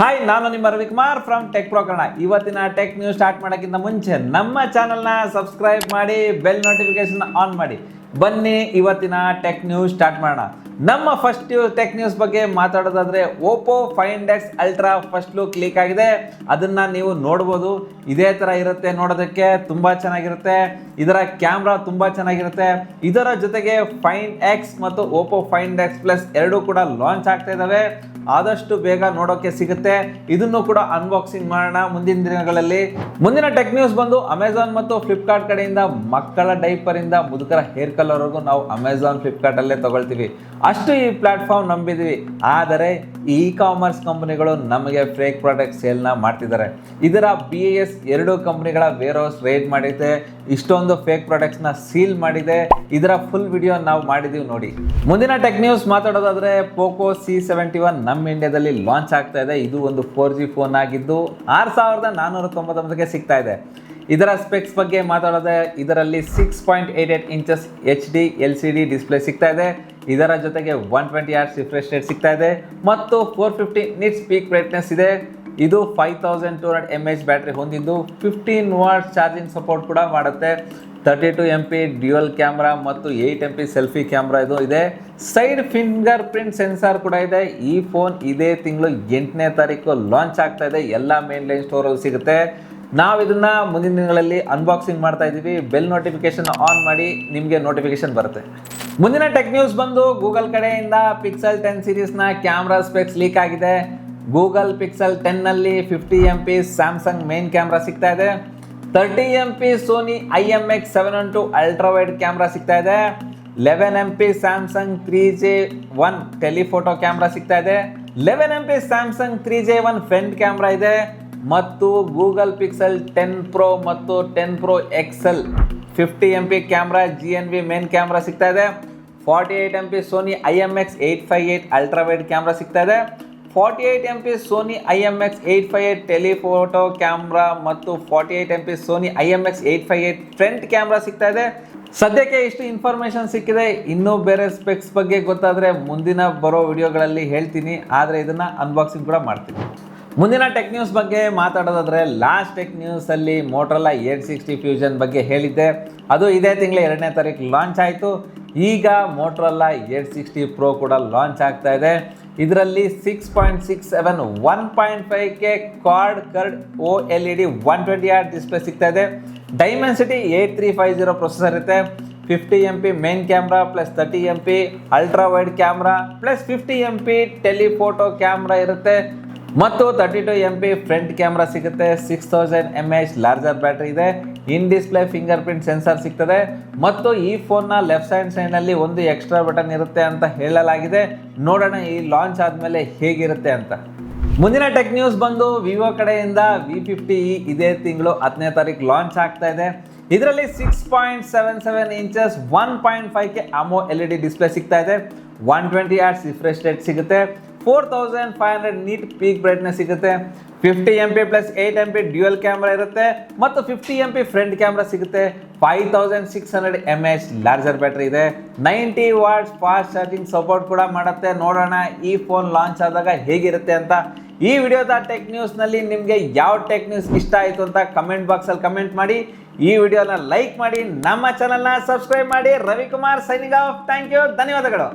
Hi, ನಾನು ನಿಮ್ಮ Ravikumar from tech pro Kannada. ಇವತ್ತಿನ ಟೆಕ್ ನ್ಯೂಸ್ ಸ್ಟಾರ್ಟ್ ಮಾಡೋಕ್ಕಿಂತ ಮುಂಚೆ ನಮ್ಮ ಚಾನಲ್ನ ಸಬ್ಸ್ಕ್ರೈಬ್ ಮಾಡಿ, ಬೆಲ್ ನೋಟಿಫಿಕೇಶನ್ ಆನ್ ಮಾಡಿ. ಬನ್ನಿ ಇವತ್ತಿನ ಟೆಕ್ ನ್ಯೂಸ್ ಸ್ಟಾರ್ಟ್ ಮಾಡೋಣ. ನಮ್ಮ ಫಸ್ಟ್ ಟೆಕ್ ನ್ಯೂಸ್ ಬಗ್ಗೆ ಮಾತಾಡೋದಾದ್ರೆ, Oppo Find X Ultra first look leak ಆಗಿದೆ. ಅದನ್ನ ನೀವು ನೋಡ್ಬೋದು. ಇದೇ ತರ ಇರುತ್ತೆ, ನೋಡೋದಕ್ಕೆ ತುಂಬಾ ಚೆನ್ನಾಗಿರುತ್ತೆ. ಇದರ ಕ್ಯಾಮ್ರಾ ತುಂಬಾ ಚೆನ್ನಾಗಿರುತ್ತೆ. ಇದರ ಜೊತೆಗೆ ಫೈಂಡ್ ಎಕ್ಸ್ ಮತ್ತು ಓಪೋ ಫೈಂಡ್ ಎಕ್ಸ್ ಪ್ಲಸ್ ಎರಡೂ ಕೂಡ ಲಾಂಚ್ ಆಗ್ತಾ ಇದಾವೆ. ಆದಷ್ಟು ಬೇಗ ನೋಡೋಕೆ ಸಿಗುತ್ತೆ. ಇದನ್ನು ಕೂಡ ಅನ್ಬಾಕ್ಸಿಂಗ್ ಮಾಡೋಣ ಮುಂದಿನ ದಿನಗಳಲ್ಲಿ. ಮುಂದಿನ ಟೆಕ್ ನ್ಯೂಸ್ ಬಂದು, ಅಮೆಝಾನ್ ಮತ್ತು ಫ್ಲಿಪ್ಕಾರ್ಟ್ ಕಡೆಯಿಂದ ಮಕ್ಕಳ ಡೈಪರ್ ಇಂದ ಮುದುಕರ ಹೇರ್ ಕಲರ್ ವರೆಗೂ ನಾವು ಅಮೆಝಾನ್ ಫ್ಲಿಪ್ಕಾರ್ಟ್ ಅಲ್ಲೇ ತಗೊಳ್ತೀವಿ. ಅಷ್ಟು ಈ ಪ್ಲಾಟ್ಫಾರ್ಮ್ ನಂಬಿದ್ವಿ. ಆದರೆ ಈ ಕಾಮರ್ಸ್ ಕಂಪನಿಗಳು ನಮಗೆ ಫೇಕ್ ಪ್ರಾಡಕ್ಟ್ ಸೇಲ್ನ ಮಾಡ್ತಿದ್ದಾರೆ. ಇದರ BIS ಎರಡು ಕಂಪನಿಗಳ ವೇರ್ ಹೌಸ್ ರೇಡ್ ಮಾಡಿದೆ. ಇಷ್ಟೊಂದು ಫೇಕ್ ಪ್ರಾಡಕ್ಟ್ಸ್ನ ಸೀಲ್ ಮಾಡಿದೆ. ಇದರ ಫುಲ್ ವಿಡಿಯೋ ನಾವು ಮಾಡಿದೀವಿ ನೋಡಿ. ಮುಂದಿನ ಟೆಕ್ ನ್ಯೂಸ್ ಮಾತಾಡೋದಾದ್ರೆ, ಪೋಕೋ C71 ನಮ್ಮ ಇಂಡಿಯಾದಲ್ಲಿ ಲಾಂಚ್ ಆಗ್ತಾ ಇದೆ. ಇದು ಒಂದು 4G ಫೋನ್ ಆಗಿದ್ದು 6499ಗೆ ಸಿಗ್ತಾ ಇದೆ. ಇದರ ಸ್ಪೆಕ್ಸ್ ಬಗ್ಗೆ ಮಾತಾಡೋದೇ, ಇದರಲ್ಲಿ 6.88 ಇಂಚಸ್ HD LCD ಡಿಸ್ಪ್ಲೇ ಸಿಗ್ತಾ ಇದೆ. ಇದರ ಜೊತೆಗೆ 120 Hz ರಿಫ್ರೆಶ್ ರೇಟ್ ಸಿಗ್ತಾ ಇದೆ ಮತ್ತು 450 ನಿಟ್ಸ್ ಪೀಕ್ ಬ್ರೈಟ್ನೆಸ್ ಇದೆ. ಇದು 5200 mAh ಬ್ಯಾಟ್ರಿ ಹೊಂದಿದ್ದು 15 ವಾಟ್ಸ್ ಚಾರ್ಜಿಂಗ್ ಸಪೋರ್ಟ್ ಕೂಡ ಮಾಡುತ್ತೆ. 32 MP ಡ್ಯುಯಲ್ ಕ್ಯಾಮ್ರಾ ಮತ್ತು 8 MP ಸೆಲ್ಫಿ ಕ್ಯಾಮ್ರಾ ಇದು ಇದೆ. ಸೈಡ್ ಫಿಂಗರ್ ಪ್ರಿಂಟ್ ಸೆನ್ಸಾರ್ ಕೂಡ ಇದೆ. ಈ ಫೋನ್ ಇದೇ ತಿಂಗಳು 8ನೇ ತಾರೀಕು ಲಾಂಚ್ ಆಗ್ತಾ ಇದೆ. ಎಲ್ಲ ಮೇನ್ ಲೈನ್ ಸ್ಟೋರಲ್ಲಿ ಸಿಗುತ್ತೆ. ನಾವು ಇದನ್ನ ಮುಂದಿನ ದಿನಗಳಲ್ಲಿ ಅನ್ಬಾಕ್ಸಿಂಗ್ ಮಾಡ್ತಾ ಇದ್ದೀವಿ. ಬೆಲ್ ನೋಟಿಫಿಕೇಶನ್ ಆನ್ ಮಾಡಿ, ನಿಮಗೆ ನೋಟಿಫಿಕೇಶನ್ ಬರುತ್ತೆ. ಮುಂದಿನ ಟೆಕ್ ನ್ಯೂಸ್ ಬಂದು, ಗೂಗಲ್ ಕಡೆಯಿಂದ Pixel 10 ಸೀರೀಸ್ನ ಕ್ಯಾಮ್ರಾ ಸ್ಪೆಕ್ಸ್ ಲೀಕ್ ಆಗಿದೆ. ಗೂಗಲ್ Pixel 10 ನಲ್ಲಿ 50 MP ಸ್ಯಾಮ್ಸಂಗ್ ಮೇನ್ ಕ್ಯಾಮ್ರಾ ಸಿಗ್ತಾ ಇದೆ. 30 MP Sony IMX712 ultra wide camera ಸಿಗ್ತಾ ಇದೆ. 11 MP Samsung 3J1 telephoto camera ಸಿಗ್ತಾ ಇದೆ. 11 MP Samsung 3J1 front camera ಇದೆ. ಮತ್ತು ಗೂಗಲ್ Pixel 10 Pro ಮತ್ತು 10 Pro XL 50 MP camera GNV main camera ಸಿಗ್ತಾ ಇದೆ. 48 MP Sony IMX858 ultra wide camera ಸಿಗ್ತಾ ಇದೆ. 48 MP Sony IMX858 telephoto camera ಮತ್ತು 48 MP Sony IMX858 front camera ಸಿಗ್ತಾ ಇದೆ. ಸದ್ಯಕ್ಕೆ ಇಷ್ಟು ಇನ್ಫಾರ್ಮೇಶನ್ ಸಿಕ್ಕಿದೆ. ಇನ್ನೂ ಬೇರೆ ಸ್ಪೆಕ್ಸ್ ಬಗ್ಗೆ ಗೊತ್ತಾದರೆ ಮುಂದಿನ ಬರೋ ವಿಡಿಯೋಗಳಲ್ಲಿ ಹೇಳ್ತೀನಿ. ಆದರೆ ಇದನ್ನು ಅನ್ಬಾಕ್ಸಿಂಗ್ ಕೂಡ ಮಾಡ್ತೀನಿ. ಮುಂದಿನ ಟೆಕ್ ನ್ಯೂಸ್ ಬಗ್ಗೆ ಮಾತಾಡೋದಾದ್ರೆ, ಲಾಸ್ಟ್ ಟೆಕ್ ನ್ಯೂಸಲ್ಲಿ ಮೋಟರೋಲಾ 860 ಫ್ಯೂಷನ್ ಬಗ್ಗೆ ಹೇಳಿದ್ದೆ. ಅದು ಇದೇ ತಿಂಗಳ 2ನೇ ತಾರೀಕು ಲಾಂಚ್ ಆಯಿತು. ಈಗ ಮೋಟರೋಲಾ 860 Pro ಕೂಡ ಲಾಂಚ್ ಆಗ್ತಾ ಇದೆ. ಇದರಲ್ಲಿ 6.67 1.5K Quad curd OLED 120 Hz display ಸಿಗ್ತಾ ಇದೆ. ಡೈಮೆನ್ಸಿಟಿ 8350 ಪ್ರೊಸೆಸರ್ ಇರುತ್ತೆ. 50 MP main camera plus 30 MP ultra wide camera plus 50 MP telephoto camera ಇರುತ್ತೆ ಮತ್ತು 32 MP ಫ್ರಂಟ್ ಕ್ಯಾಮ್ರಾ ಸಿಗುತ್ತೆ. 6000 mAh ಲಾರ್ಜರ್ ಬ್ಯಾಟ್ರಿ ಇದೆ. In display fingerprint sensor ಸಿಗ್ತದೆ ಮತ್ತು ಈ ಫೋನ್ನ ಲೆಫ್ಟ್ ಸೈಡ್ನಲ್ಲಿ ಒಂದು ಎಕ್ಸ್ಟ್ರಾ ಬಟನ್ ಇರುತ್ತೆ ಅಂತ ಹೇಳಲಾಗಿದೆ. ನೋಡೋಣ ಈ ಲಾಂಚ್ ಆದಮೇಲೆ ಹೇಗಿರುತ್ತೆ ಅಂತ. ಮುಂದಿನ ಟೆಕ್ ನ್ಯೂಸ್ ಬಂದು, ವಿವೋ ಕಡೆಯಿಂದ V50e ಇದೇ ತಿಂಗಳು 10ನೇ ತಾರೀಕು ಲಾಂಚ್ ಆಗ್ತಾ ಇದೆ. ಇದರಲ್ಲಿ 6.77 ಇಂಚಸ್ 1.5K AMOLED ಡಿಸ್ಪ್ಲೇ ಸಿಗ್ತಾ ಇದೆ. 120 Hz ರಿಫ್ರೆಶ್ ರೇಟ್ ಸಿಗುತ್ತೆ. 4500 ನೀಟ್ ಪೀಕ್ ಬ್ರೈಟ್ನೆಸ್ ಸಿಗುತ್ತೆ. 50 MP plus 8 MP dual camera ಇರುತ್ತೆ ಮತ್ತು 50 MP ಫ್ರಂಟ್ ಕ್ಯಾಮ್ರಾ ಸಿಗುತ್ತೆ. 5600 mAh ಲಾರ್ಜರ್ ಬ್ಯಾಟ್ರಿ ಇದೆ. 90 ವಾಟ್ಸ್ ಫಾಸ್ಟ್ ಚಾರ್ಜಿಂಗ್ ಸಪೋರ್ಟ್ ಕೂಡ ಮಾಡುತ್ತೆ. ನೋಡೋಣ ಈ ಫೋನ್ ಲಾಂಚ್ ಆದಾಗ ಹೇಗಿರುತ್ತೆ ಅಂತ. ಈ ವಿಡಿಯೋದ ಟೆಕ್ ನ್ಯೂಸ್ನಲ್ಲಿ ನಿಮಗೆ ಯಾವ ಟೆಕ್ ನ್ಯೂಸ್ ಇಷ್ಟ ಆಯಿತು ಅಂತ ಕಮೆಂಟ್ ಬಾಕ್ಸಲ್ಲಿ ಕಮೆಂಟ್ ಮಾಡಿ. ಈ ವಿಡಿಯೋನ ಲೈಕ್ ಮಾಡಿ, ನಮ್ಮ ಚಾನಲ್ನ ಸಬ್ಸ್ಕ್ರೈಬ್ ಮಾಡಿ. Ravikumar signing off. Thank you, ಧನ್ಯವಾದಗಳು.